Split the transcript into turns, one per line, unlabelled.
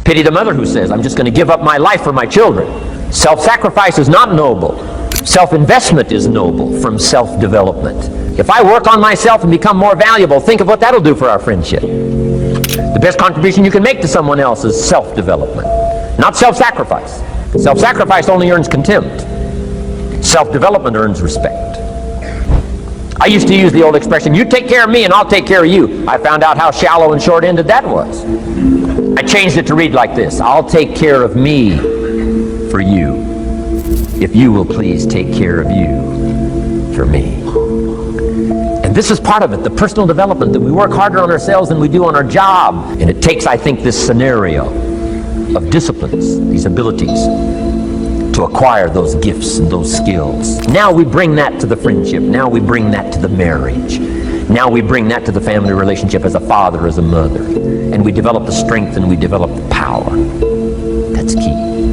Pity the mother who says, I'm just going to give up my life for my children. Self-sacrifice is not noble. Self-investment is noble from self-development. If I work on myself and become more valuable, think of what that'll do for our friendship. The best contribution you can make to someone else is self-development, not self-sacrifice. Self-sacrifice only earns contempt. Self-development earns respect. I used to use the old expression, you take care of me and I'll take care of you. I found out how shallow and short-ended that was. I changed it to read like this, I'll take care of me for you, if you will please take care of you for me. And this is part of it, the personal development, that we work harder on ourselves than we do on our job. And it takes, I think, this scenario of disciplines, these abilities, to acquire those gifts and those skills. Now we bring that to the friendship. Now we bring that to the marriage. Now we bring that to the family relationship as a father, as a mother. And we develop the strength and we develop the power. That's key.